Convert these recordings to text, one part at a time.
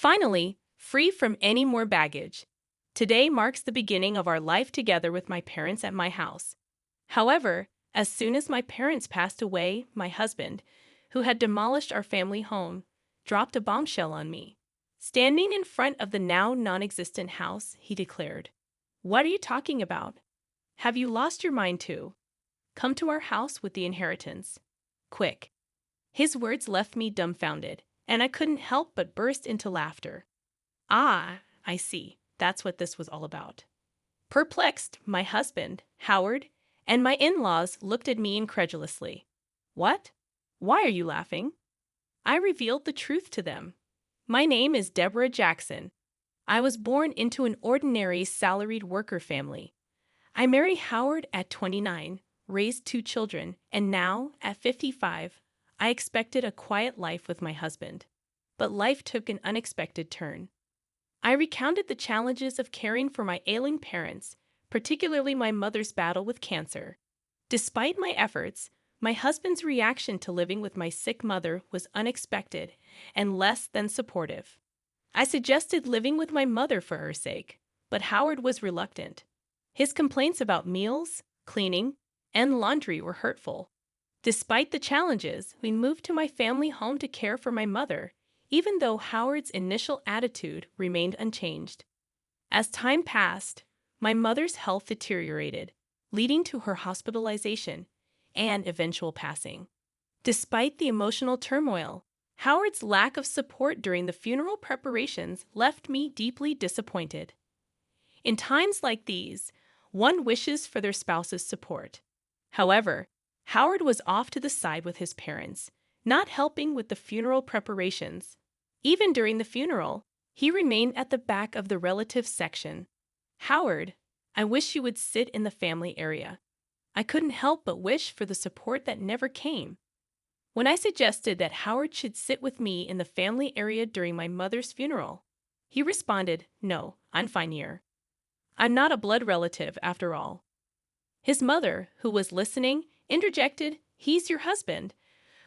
Finally, free from any more baggage. Today marks the beginning of our life together with my parents at my house. However, as soon as my parents passed away, my husband, who had demolished our family home, dropped a bombshell on me. Standing in front of the now non-existent house, he declared, "What are you talking about? Have you lost your mind too? Come to our house with the inheritance. Quick." His words left me dumbfounded, and I couldn't help but burst into laughter. Ah, I see. That's what this was all about. Perplexed, my husband, Howard, and my in-laws looked at me incredulously. What? Why are you laughing? I revealed the truth to them. My name is Deborah Jackson. I was born into an ordinary salaried worker family. I married Howard at 29, raised 2 children, and now, at 55, I expected a quiet life with my husband. But life took an unexpected turn. I recounted the challenges of caring for my ailing parents, particularly my mother's battle with cancer. Despite my efforts, my husband's reaction to living with my sick mother was unexpected and less than supportive. I suggested living with my mother for her sake, but Howard was reluctant. His complaints about meals, cleaning, and laundry were hurtful. Despite the challenges, we moved to my family home to care for my mother, even though Howard's initial attitude remained unchanged. As time passed, my mother's health deteriorated, leading to her hospitalization and eventual passing. Despite the emotional turmoil, Howard's lack of support during the funeral preparations left me deeply disappointed. In times like these, one wishes for their spouse's support. However, Howard was off to the side with his parents, not helping with the funeral preparations. Even during the funeral, he remained at the back of the relatives section. "Howard, I wish you would sit in the family area." I couldn't help but wish for the support that never came. When I suggested that Howard should sit with me in the family area during my mother's funeral, he responded, "No, I'm fine here. I'm not a blood relative after all." His mother, who was listening, interjected, "He's your husband,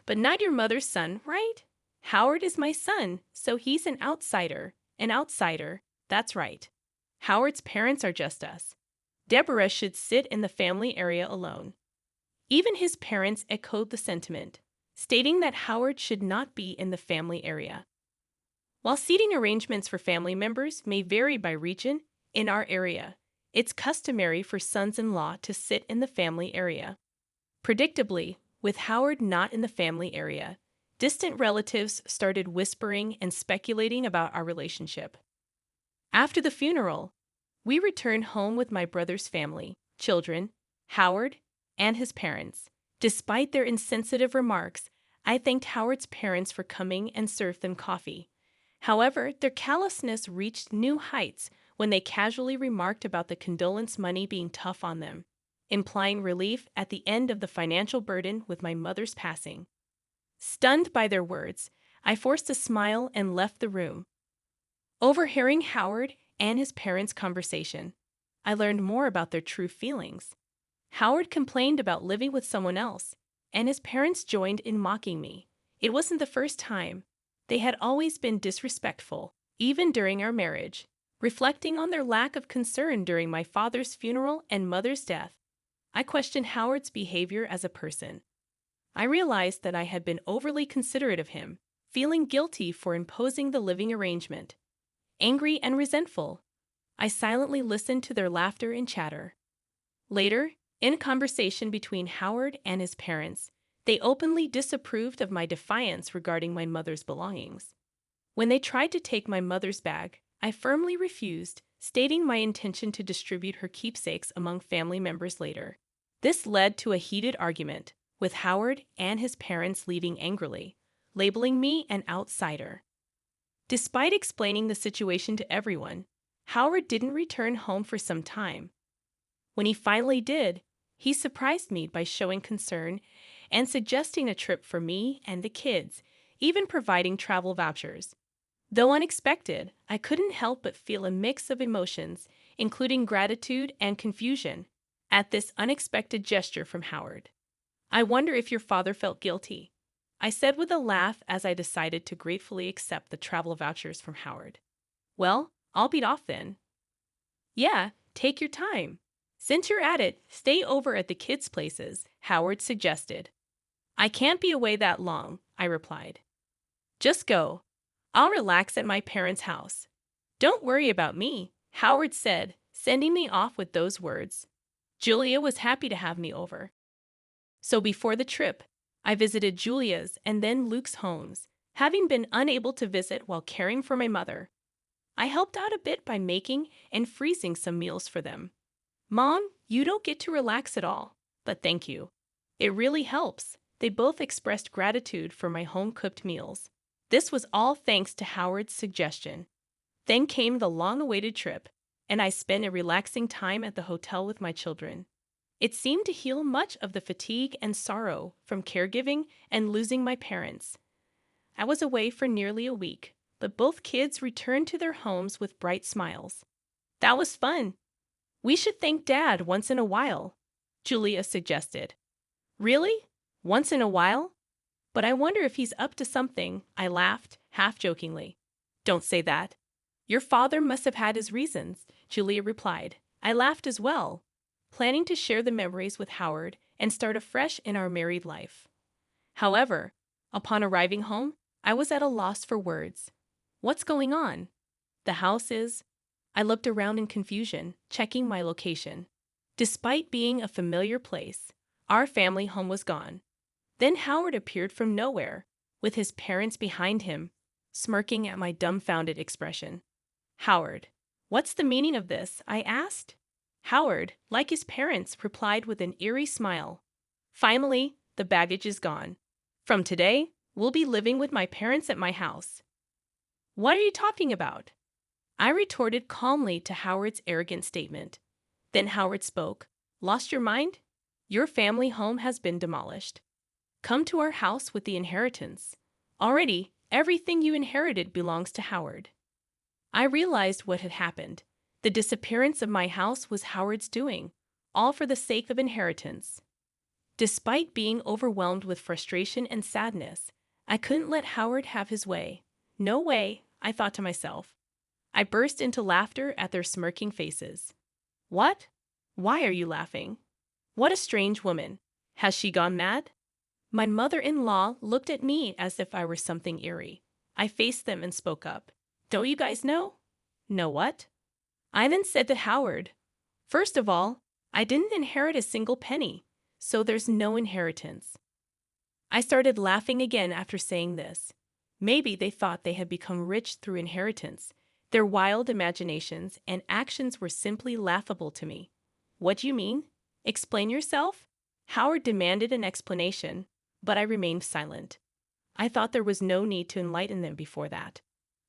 but not your mother's son, right? Howard is my son, so he's an outsider. An outsider, that's right. Howard's parents are just us. Deborah should sit in the family area alone." Even his parents echoed the sentiment, stating that Howard should not be in the family area. While seating arrangements for family members may vary by region, in our area, it's customary for sons-in-law to sit in the family area. Predictably, with Howard not in the family area, distant relatives started whispering and speculating about our relationship. After the funeral, we returned home with my brother's family, children, Howard, and his parents. Despite their insensitive remarks, I thanked Howard's parents for coming and served them coffee. However, their callousness reached new heights when they casually remarked about the condolence money being tough on them, implying relief at the end of the financial burden with my mother's passing. Stunned by their words, I forced a smile and left the room. Overhearing Howard and his parents' conversation, I learned more about their true feelings. Howard complained about living with someone else, and his parents joined in mocking me. It wasn't the first time. They had always been disrespectful, even during our marriage. Reflecting on their lack of concern during my father's funeral and mother's death, I questioned Howard's behavior as a person. I realized that I had been overly considerate of him, feeling guilty for imposing the living arrangement. Angry and resentful, I silently listened to their laughter and chatter. Later, in a conversation between Howard and his parents, they openly disapproved of my defiance regarding my mother's belongings. When they tried to take my mother's bag, I firmly refused, stating my intention to distribute her keepsakes among family members later. This led to a heated argument, with Howard and his parents leaving angrily, labeling me an outsider. Despite explaining the situation to everyone, Howard didn't return home for some time. When he finally did, he surprised me by showing concern and suggesting a trip for me and the kids, even providing travel vouchers. Though unexpected, I couldn't help but feel a mix of emotions, including gratitude and confusion, at this unexpected gesture from Howard. I wonder if your father felt guilty. I said with a laugh as I decided to gratefully accept the travel vouchers from Howard. Well, I'll beat off then. Yeah, take your time. Since you're at it, stay over at the kids' places, Howard suggested. I can't be away that long, I replied. Just go. I'll relax at my parents' house. Don't worry about me, Howard said, sending me off with those words. Julia was happy to have me over. So before the trip, I visited Julia's and then Luke's homes, having been unable to visit while caring for my mother. I helped out a bit by making and freezing some meals for them. Mom, you don't get to relax at all, but thank you. It really helps. They both expressed gratitude for my home-cooked meals. This was all thanks to Howard's suggestion. Then came the long-awaited trip, and I spent a relaxing time at the hotel with my children. It seemed to heal much of the fatigue and sorrow from caregiving and losing my parents. I was away for nearly a week, but both kids returned to their homes with bright smiles. That was fun. We should thank Dad once in a while, Julia suggested. Really? Once in a while? But I wonder if he's up to something, I laughed, half-jokingly. Don't say that. Your father must have had his reasons, Julia replied. I laughed as well, planning to share the memories with Howard and start afresh in our married life. However, upon arriving home, I was at a loss for words. What's going on? The house is... I looked around in confusion, checking my location. Despite being a familiar place, our family home was gone. Then Howard appeared from nowhere, with his parents behind him, smirking at my dumbfounded expression. Howard, what's the meaning of this? I asked. Howard, like his parents, replied with an eerie smile. Finally, the baggage is gone. From today, we'll be living with my parents at my house. What are you talking about? I retorted calmly to Howard's arrogant statement. Then Howard spoke. Lost your mind? Your family home has been demolished. Come to our house with the inheritance. Already, everything you inherited belongs to Howard. I realized what had happened. The disappearance of my house was Howard's doing, all for the sake of inheritance. Despite being overwhelmed with frustration and sadness, I couldn't let Howard have his way. No way, I thought to myself. I burst into laughter at their smirking faces. What? Why are you laughing? What a strange woman. Has she gone mad? My mother-in-law looked at me as if I were something eerie. I faced them and spoke up. Don't you guys know? Know what? I then said to Howard, first of all, I didn't inherit a single penny, so there's no inheritance. I started laughing again after saying this. Maybe they thought they had become rich through inheritance. Their wild imaginations and actions were simply laughable to me. What do you mean? Explain yourself? Howard demanded an explanation, but I remained silent. I thought there was no need to enlighten them before that.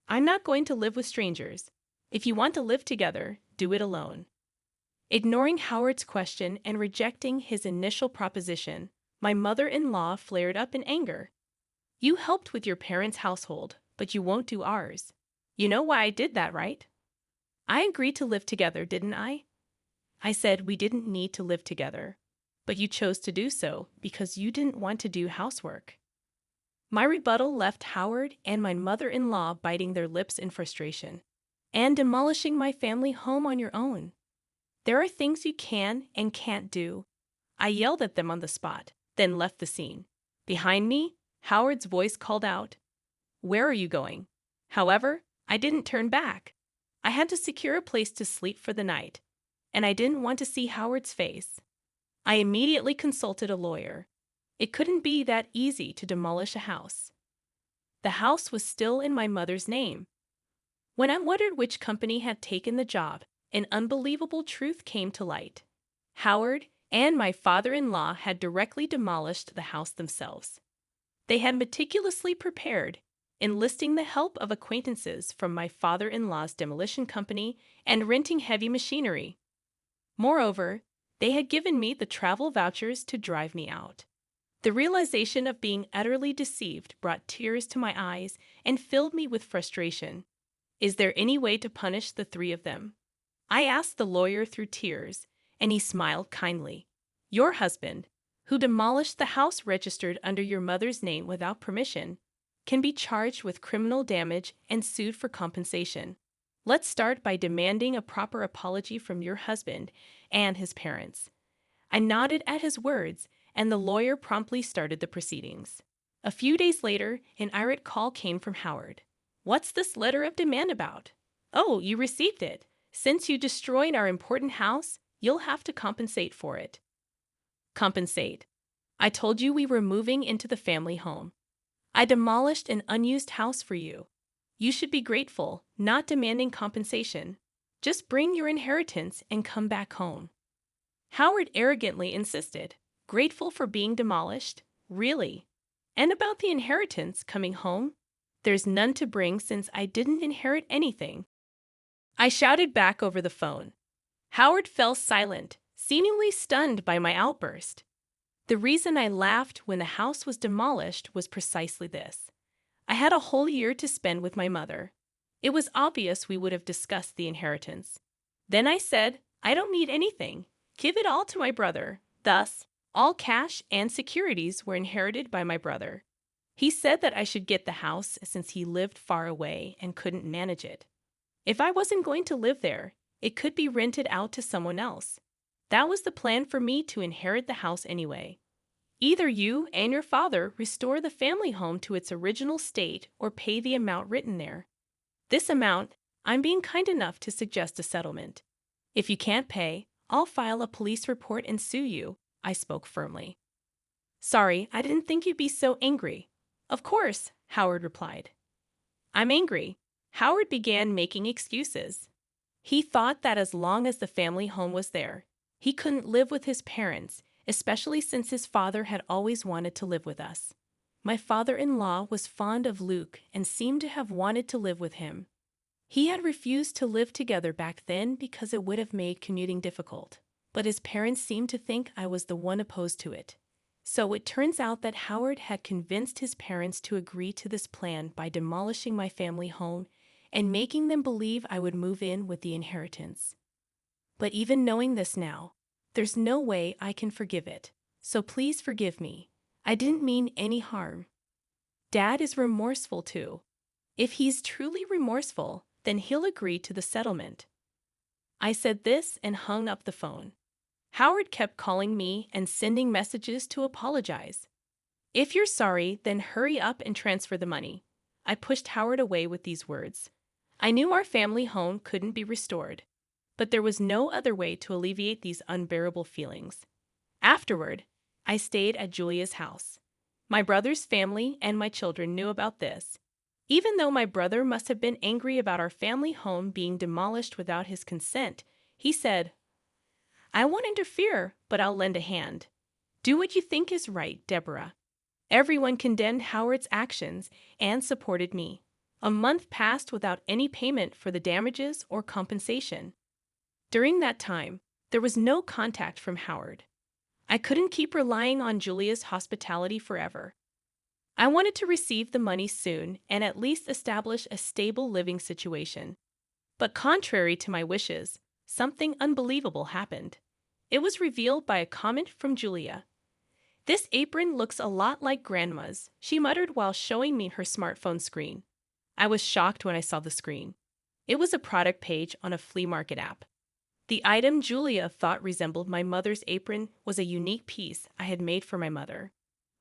I'm not going to live with strangers. If you want to live together, do it alone. Ignoring Howard's question and rejecting his initial proposition, my mother-in-law flared up in anger. You helped with your parents' household, but you won't do ours. You know why I did that, right? I agreed to live together, didn't I? I said we didn't need to live together, but you chose to do so because you didn't want to do housework. My rebuttal left Howard and my mother-in-law biting their lips in frustration. And demolishing my family home on your own. There are things you can and can't do. I yelled at them on the spot, then left the scene. Behind me, Howard's voice called out, Where are you going? However, I didn't turn back. I had to secure a place to sleep for the night, and I didn't want to see Howard's face. I immediately consulted a lawyer. It couldn't be that easy to demolish a house. The house was still in my mother's name. When I wondered which company had taken the job, an unbelievable truth came to light. Howard and my father-in-law had directly demolished the house themselves. They had meticulously prepared, enlisting the help of acquaintances from my father-in-law's demolition company and renting heavy machinery. Moreover, they had given me the travel vouchers to drive me out. The realization of being utterly deceived brought tears to my eyes and filled me with frustration. Is there any way to punish the three of them? I asked the lawyer through tears, and he smiled kindly. Your husband, who demolished the house registered under your mother's name without permission, can be charged with criminal damage and sued for compensation. Let's start by demanding a proper apology from your husband and his parents." I nodded at his words, and the lawyer promptly started the proceedings. A few days later, an irate call came from Howard. "What's this letter of demand about?" "Oh, you received it. Since you destroyed our important house, you'll have to compensate for it." Compensate. I told you we were moving into the family home. I demolished an unused house for you. You should be grateful, not demanding compensation. Just bring your inheritance and come back home. Howard arrogantly insisted. Grateful for being demolished? Really? And about the inheritance coming home? There's none to bring since I didn't inherit anything. I shouted back over the phone. Howard fell silent, seemingly stunned by my outburst. The reason I laughed when the house was demolished was precisely this. I had a whole year to spend with my mother. It was obvious we would have discussed the inheritance. Then I said, I don't need anything. Give it all to my brother. Thus, all cash and securities were inherited by my brother. He said that I should get the house since he lived far away and couldn't manage it. If I wasn't going to live there, it could be rented out to someone else. That was the plan for me to inherit the house anyway. Either you and your father restore the family home to its original state or pay the amount written there. This amount, I'm being kind enough to suggest a settlement. If you can't pay, I'll file a police report and sue you, I spoke firmly. Sorry, I didn't think you'd be so angry. Of course, Howard replied. I'm angry. Howard began making excuses. He thought that as long as the family home was there, he couldn't live with his parents, especially since his father had always wanted to live with us. My father-in-law was fond of Luke and seemed to have wanted to live with him. He had refused to live together back then because it would have made commuting difficult, but his parents seemed to think I was the one opposed to it. So it turns out that Howard had convinced his parents to agree to this plan by demolishing my family home and making them believe I would move in with the inheritance. But even knowing this now, there's no way I can forgive it, so please forgive me. I didn't mean any harm. Dad is remorseful too. If he's truly remorseful, then he'll agree to the settlement. I said this and hung up the phone. Howard kept calling me and sending messages to apologize. If you're sorry, then hurry up and transfer the money. I pushed Howard away with these words. I knew our family home couldn't be restored, but there was no other way to alleviate these unbearable feelings. Afterward, I stayed at Julia's house. My brother's family and my children knew about this. Even though my brother must have been angry about our family home being demolished without his consent, he said, I won't interfere, but I'll lend a hand. Do what you think is right, Deborah. Everyone condemned Howard's actions and supported me. A month passed without any payment for the damages or compensation. During that time, there was no contact from Howard. I couldn't keep relying on Julia's hospitality forever. I wanted to receive the money soon and at least establish a stable living situation. But contrary to my wishes, something unbelievable happened. It was revealed by a comment from Julia. This apron looks a lot like Grandma's, she muttered while showing me her smartphone screen. I was shocked when I saw the screen. It was a product page on a flea market app. The item Julia thought resembled my mother's apron was a unique piece I had made for my mother.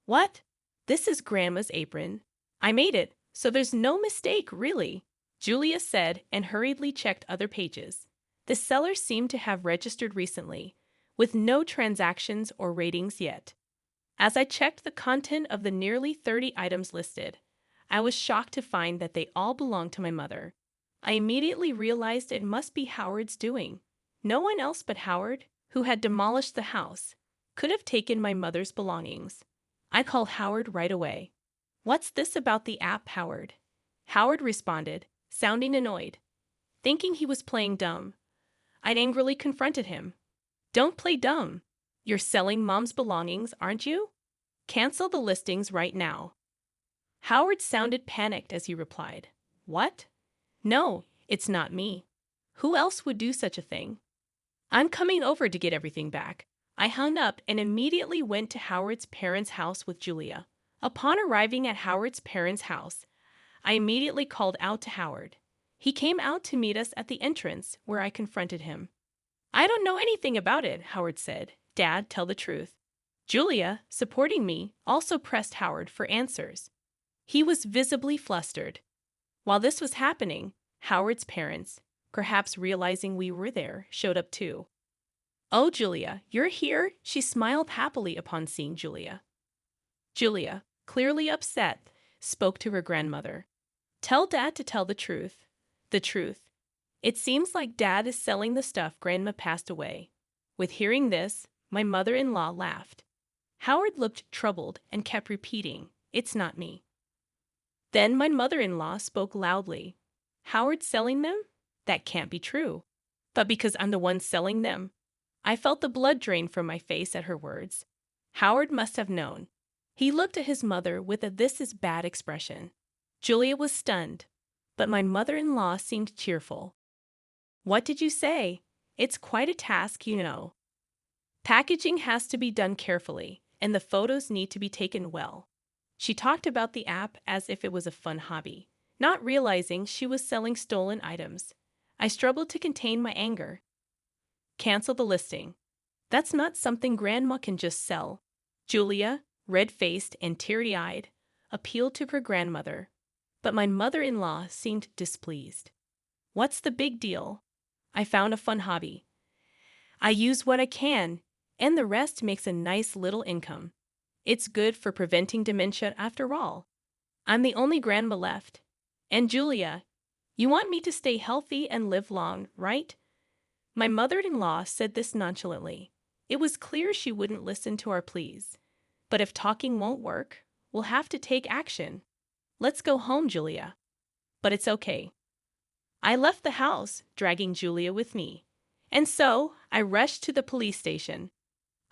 What? This is Grandma's apron. I made it, so there's no mistake, really, Julia said and hurriedly checked other pages. The seller seemed to have registered recently, with no transactions or ratings yet. As I checked the content of the nearly 30 items listed, I was shocked to find that they all belonged to my mother. I immediately realized it must be Howard's doing. No one else but Howard, who had demolished the house, could have taken my mother's belongings. I called Howard right away. What's this about the app, Howard? Howard responded, sounding annoyed. Thinking he was playing dumb, I'd angrily confronted him. Don't play dumb. You're selling Mom's belongings, aren't you? Cancel the listings right now. Howard sounded panicked as he replied, What? No, it's not me. Who else would do such a thing? I'm coming over to get everything back. I hung up and immediately went to Howard's parents' house with Julia. Upon arriving at Howard's parents' house, I immediately called out to Howard. He came out to meet us at the entrance, where I confronted him. "I don't know anything about it," Howard said. "Dad, tell the truth." Julia, supporting me, also pressed Howard for answers. He was visibly flustered. While this was happening, Howard's parents, perhaps realizing we were there, showed up too. "Oh, Julia, you're here?" She smiled happily upon seeing Julia. Julia, clearly upset, spoke to her grandmother. "Tell Dad to tell the truth. The truth. It seems like Dad is selling the stuff Grandma passed away." With hearing this, my mother-in-law laughed. Howard looked troubled and kept repeating, "It's not me." Then my mother-in-law spoke loudly. "Howard's selling them? That can't be true." But because I'm the one selling them, I felt the blood drain from my face at her words. Howard must have known. He looked at his mother with a "this is bad" expression. Julia was stunned, but my mother-in-law seemed cheerful. "What did you say? It's quite a task, you know. Packaging has to be done carefully, and the photos need to be taken well." She talked about the app as if it was a fun hobby, not realizing she was selling stolen items. I struggled to contain my anger. "Cancel the listing. That's not something Grandma can just sell." Julia, red-faced and teary-eyed, appealed to her grandmother, but my mother-in-law seemed displeased. "What's the big deal? I found a fun hobby. I use what I can, and the rest makes a nice little income. It's good for preventing dementia after all. I'm the only grandma left. And Julia, you want me to stay healthy and live long, right?" My mother-in-law said this nonchalantly. It was clear she wouldn't listen to our pleas. "But if talking won't work, we'll have to take action. Let's go home, Julia." "But it's okay." I left the house, dragging Julia with me. And so I rushed to the police station.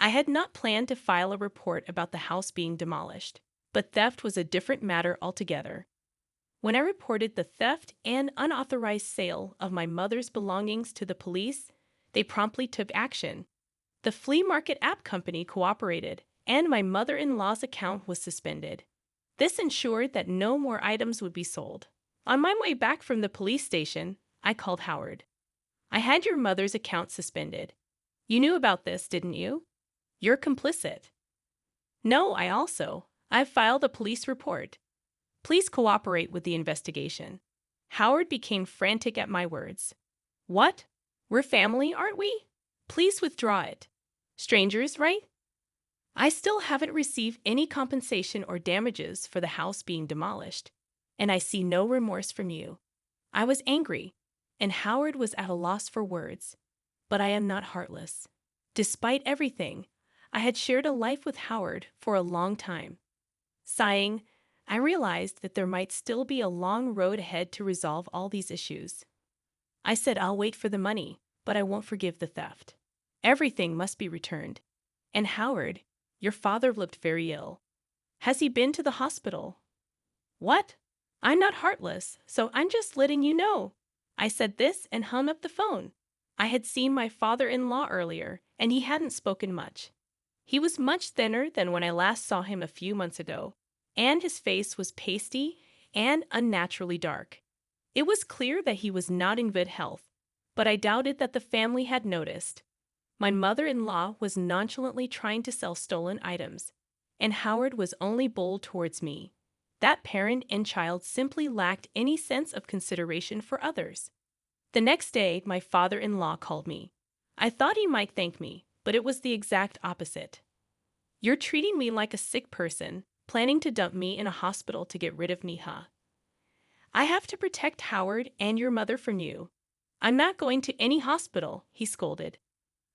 I had not planned to file a report about the house being demolished, but theft was a different matter altogether. When I reported the theft and unauthorized sale of my mother's belongings to the police, they promptly took action. The flea market app company cooperated, and my mother-in-law's account was suspended. This ensured that no more items would be sold. On my way back from the police station, I called Howard. "I had your mother's account suspended. You knew about this, didn't you? You're complicit." "No, I've filed a police report. Please cooperate with the investigation." Howard became frantic at my words. "What? We're family, aren't we? Please withdraw it. Strangers, right? I still haven't received any compensation or damages for the house being demolished, and I see no remorse from you." I was angry, and Howard was at a loss for words. But I am not heartless. Despite everything, I had shared a life with Howard for a long time. Sighing, I realized that there might still be a long road ahead to resolve all these issues. I said I'll wait for the money, but I won't forgive the theft. Everything must be returned. And Howard, your father looked very ill. Has he been to the hospital? What? I'm not heartless, so I'm just letting you know. I said this and hung up the phone. I had seen my father-in-law earlier, and he hadn't spoken much. He was much thinner than when I last saw him a few months ago, and his face was pasty and unnaturally dark. It was clear that he was not in good health, but I doubted that the family had noticed. My mother-in-law was nonchalantly trying to sell stolen items, and Howard was only bold towards me. That parent and child simply lacked any sense of consideration for others. The next day, my father-in-law called me. I thought he might thank me, but it was the exact opposite. "You're treating me like a sick person, planning to dump me in a hospital to get rid of me, huh? I have to protect Howard and your mother from you. I'm not going to any hospital," he scolded.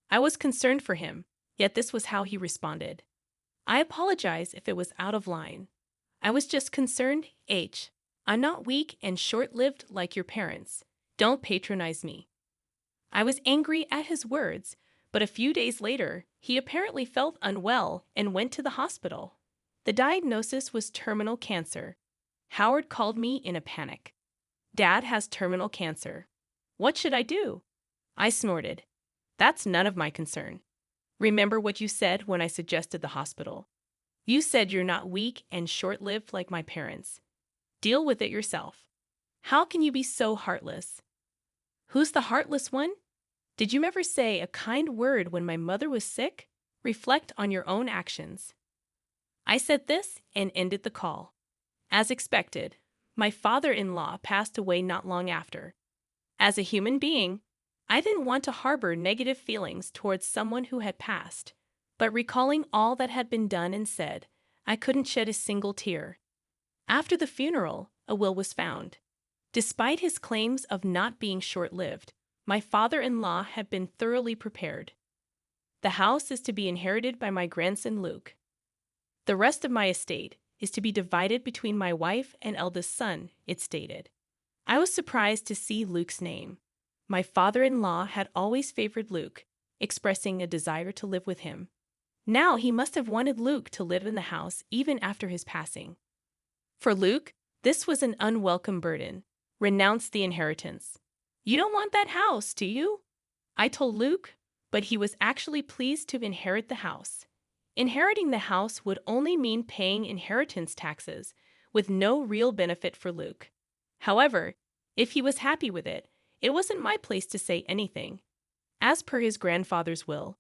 I was concerned for him, yet this was how he responded. "I apologize if it was out of line. I was just concerned, I'm not weak and short-lived like your parents. Don't patronize me." I was angry at his words, but a few days later, he apparently felt unwell and went to the hospital. The diagnosis was terminal cancer. Howard called me in a panic. "Dad has terminal cancer. What should I do?" I snorted. "That's none of my concern. Remember what you said when I suggested the hospital. You said you're not weak and short-lived like my parents. Deal with it yourself. How can you be so heartless? Who's the heartless one? Did you ever say a kind word when my mother was sick? Reflect on your own actions. I said this and ended the call. As expected, my father-in-law passed away not long after. As a human being, I didn't want to harbor negative feelings towards someone who had passed, but recalling all that had been done and said, I couldn't shed a single tear. After the funeral, a will was found. Despite his claims of not being short-lived, my father-in-law had been thoroughly prepared. The house is to be inherited by my grandson Luke. The rest of my estate is to be divided between my wife and eldest son, it stated. I was surprised to see Luke's name. My father-in-law had always favored Luke, expressing a desire to live with him. Now he must have wanted Luke to live in the house even after his passing. For Luke, this was an unwelcome burden. Renounce the inheritance. You don't want that house, do you? I told Luke, but he was actually pleased to inherit the house. Inheriting the house would only mean paying inheritance taxes, with no real benefit for Luke. However, if he was happy with it, it wasn't my place to say anything. As per his grandfather's will,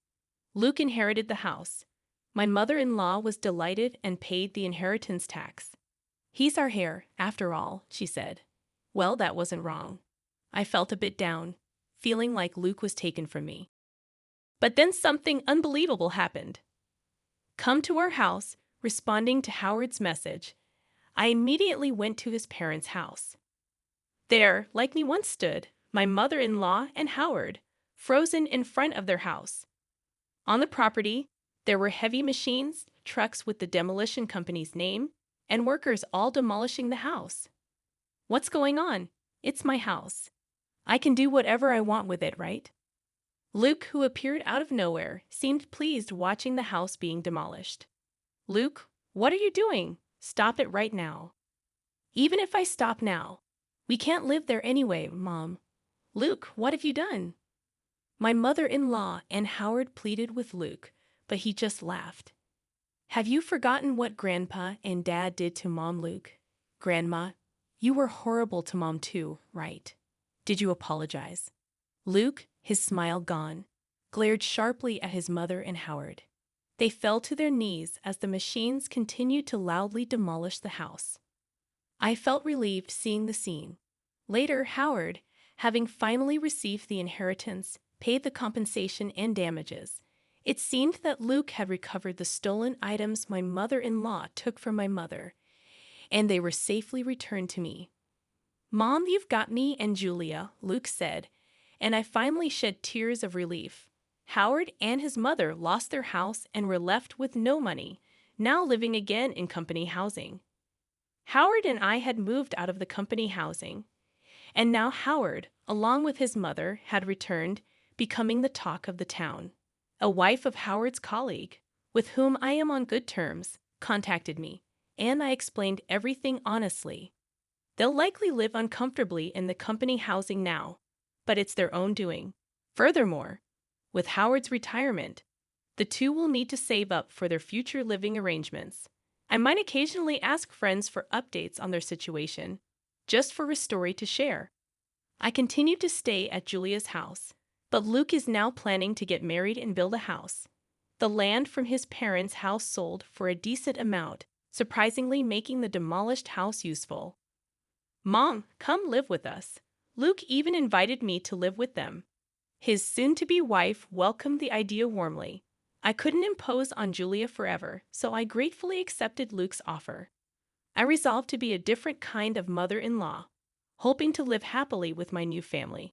Luke inherited the house. My mother-in-law was delighted and paid the inheritance tax. He's our heir, after all, she said. Well, that wasn't wrong. I felt a bit down, feeling like Luke was taken from me. But then something unbelievable happened. Come to our house, responding to Howard's message, I immediately went to his parents' house. There, like me once stood, my mother-in-law and Howard, frozen in front of their house. On the property, there were heavy machines, trucks with the demolition company's name, and workers all demolishing the house. What's going on? It's my house. I can do whatever I want with it, right? Luke, who appeared out of nowhere, seemed pleased watching the house being demolished. Luke, what are you doing? Stop it right now. Even if I stop now, we can't live there anyway, Mom. Luke, what have you done? My mother-in-law and Howard pleaded with Luke, but he just laughed. Have you forgotten what Grandpa and Dad did to Mom, Luke? Grandma, you were horrible to Mom too, right? Did you apologize? Luke, his smile gone, glared sharply at his mother and Howard. They fell to their knees as the machines continued to loudly demolish the house. I felt relieved seeing the scene. Later, Howard, having finally received the inheritance, paid the compensation and damages. It seemed that Luke had recovered the stolen items my mother-in-law took from my mother, and they were safely returned to me. Mom, you've got me and Julia, Luke said, and I finally shed tears of relief. Howard and his mother lost their house and were left with no money, now living again in company housing. Howard and I had moved out of the company housing, and now Howard, along with his mother, had returned, becoming the talk of the town. A wife of Howard's colleague, with whom I am on good terms, contacted me, and I explained everything honestly. They'll likely live uncomfortably in the company housing now, but it's their own doing. Furthermore, with Howard's retirement, the two will need to save up for their future living arrangements. I might occasionally ask friends for updates on their situation, just for a story to share. I continued to stay at Julia's house, but Luke is now planning to get married and build a house. The land from his parents' house sold for a decent amount, surprisingly making the demolished house useful. Mom, come live with us. Luke even invited me to live with them. His soon-to-be wife welcomed the idea warmly. I couldn't impose on Julia forever, so I gratefully accepted Luke's offer. I resolved to be a different kind of mother-in-law, hoping to live happily with my new family.